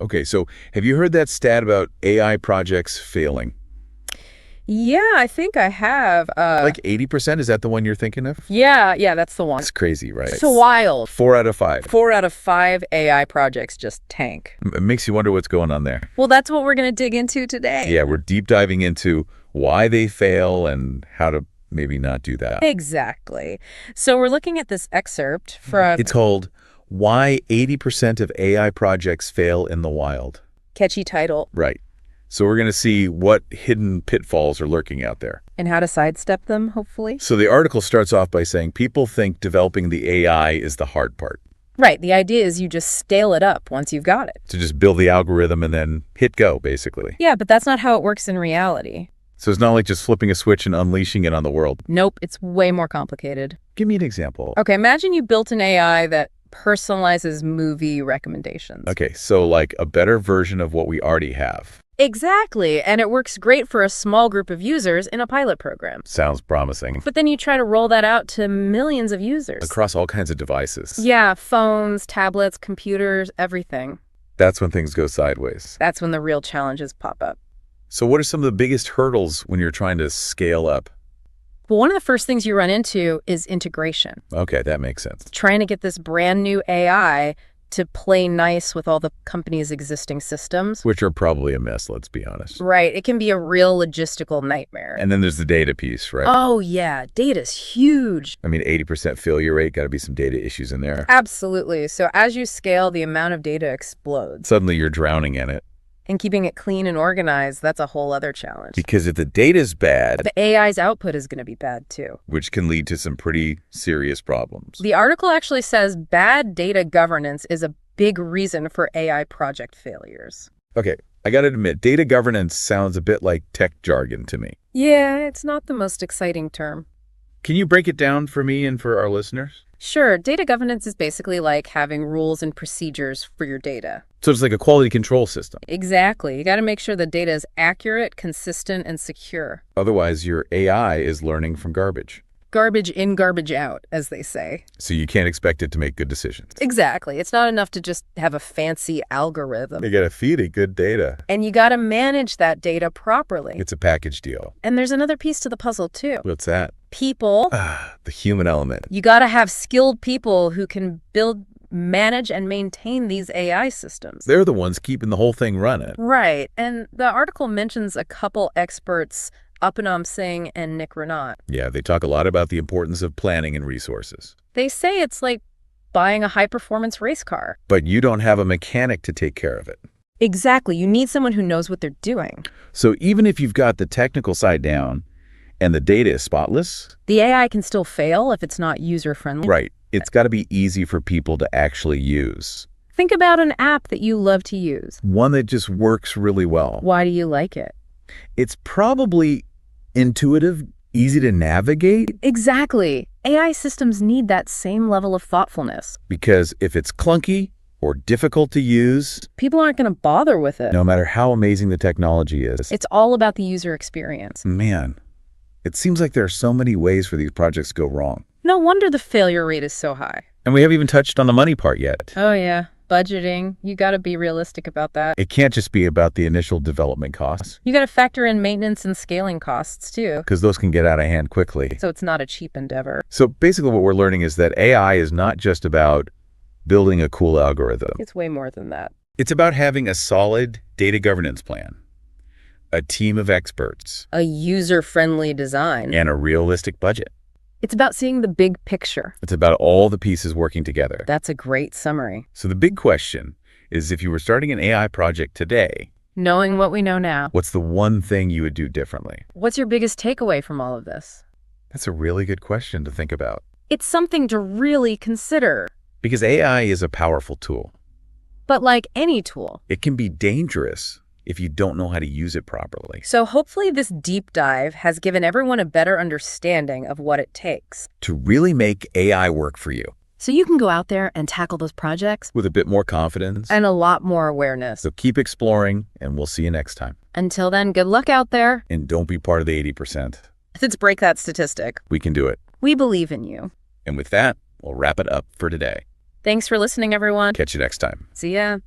Okay, so have you heard that stat about AI projects failing? Yeah, I think I have. Like 80%? Is that the one you're thinking of? Yeah, that's the one. It's crazy, right? So wild. 4 out of 5. 4 out of 5 AI projects just tank. It makes you wonder what's going on there. Well, that's what we're going to dig into today. Yeah, we're deep diving into why they fail and how to maybe not do that. Exactly. So we're looking at this excerpt from... It's called Why 80% of AI Projects Fail in the Wild. Catchy title. Right. So we're going to see what hidden pitfalls are lurking out there. And how to sidestep them, hopefully. So the article starts off by saying people think developing the AI is the hard part. Right. The idea is you just scale it up once you've got it. To just build the algorithm and then hit go, basically. Yeah, but that's not how it works in reality. So it's not like just flipping a switch and unleashing it on the world. Nope, it's way more complicated. Give me an example. Okay, imagine you built an AI that personalizes movie recommendations. Okay, so like a better version of what we already have. Exactly, and it works great for a small group of users in a pilot program. Sounds promising. But then you try to roll that out to millions of users. Across all kinds of devices. Yeah, phones, tablets, computers, everything. That's when things go sideways. That's when the real challenges pop up. So what are some of the biggest hurdles when you're trying to scale up? Well, one of the first things you run into is integration. Okay, that makes sense. Trying to get this brand new AI to play nice with all the company's existing systems. Which are probably a mess, let's be honest. Right. It can be a real logistical nightmare. And then there's the data piece, right? Oh, yeah. Data's huge. I mean, 80% failure rate, got to be some data issues in there. Absolutely. So as you scale, the amount of data explodes. Suddenly you're drowning in it. And keeping it clean and organized, that's a whole other challenge. Because if the data's bad, the AI's output is going to be bad too. Which can lead to some pretty serious problems. The article actually says bad data governance is a big reason for AI project failures. Okay, I got to admit, data governance sounds a bit like tech jargon to me. Yeah, it's not the most exciting term. Can you break it down for me and for our listeners? Sure. Data governance is basically like having rules and procedures for your data. So it's like a quality control system. Exactly. You got to make sure the data is accurate, consistent, and secure. Otherwise, your AI is learning from garbage. Garbage in, garbage out, as they say. So you can't expect it to make good decisions. Exactly. It's not enough to just have a fancy algorithm. You got to feed it good data. And you got to manage that data properly. It's a package deal. And there's another piece to the puzzle, too. What's that? People. The human element. You got to have skilled people who can build, manage, and maintain these AI systems. They're the ones keeping the whole thing running. Right. And the article mentions a couple experts, Apanam Singh and Nick Renat. Yeah, they talk a lot about the importance of planning and resources. They say it's like buying a high-performance race car. But you don't have a mechanic to take care of it. Exactly. You need someone who knows what they're doing. So even if you've got the technical side down and the data is spotless... the AI can still fail if it's not user-friendly. Right. It's got to be easy for people to actually use. Think about an app that you love to use. One that just works really well. Why do you like it? It's probably intuitive, easy to navigate. Exactly. AI systems need that same level of thoughtfulness. Because if it's clunky or difficult to use, people aren't going to bother with it. No matter how amazing the technology is. It's all about the user experience. Man, it seems like there are so many ways for these projects to go wrong. No wonder the failure rate is so high. And we haven't even touched on the money part yet. Oh, yeah. Budgeting. You got to be realistic about that. It can't just be about the initial development costs. You got to factor in maintenance and scaling costs, too. Because those can get out of hand quickly. So it's not a cheap endeavor. So basically what we're learning is that AI is not just about building a cool algorithm. It's way more than that. It's about having a solid data governance plan, a team of experts, a user-friendly design, and a realistic budget. It's about seeing the big picture. It's about all the pieces working together. That's a great summary. So the big question is, if you were starting an AI project today, knowing what we know now, what's the one thing you would do differently? What's your biggest takeaway from all of this? That's a really good question to think about. It's something to really consider. Because AI is a powerful tool. But like any tool, it can be dangerous if you don't know how to use it properly. So hopefully this deep dive has given everyone a better understanding of what it takes to really make AI work for you. So you can go out there and tackle those projects with a bit more confidence and a lot more awareness. So keep exploring, and we'll see you next time. Until then, good luck out there. And don't be part of the 80%. Let's break that statistic. We can do it. We believe in you. And with that, we'll wrap it up for today. Thanks for listening, everyone. Catch you next time. See ya.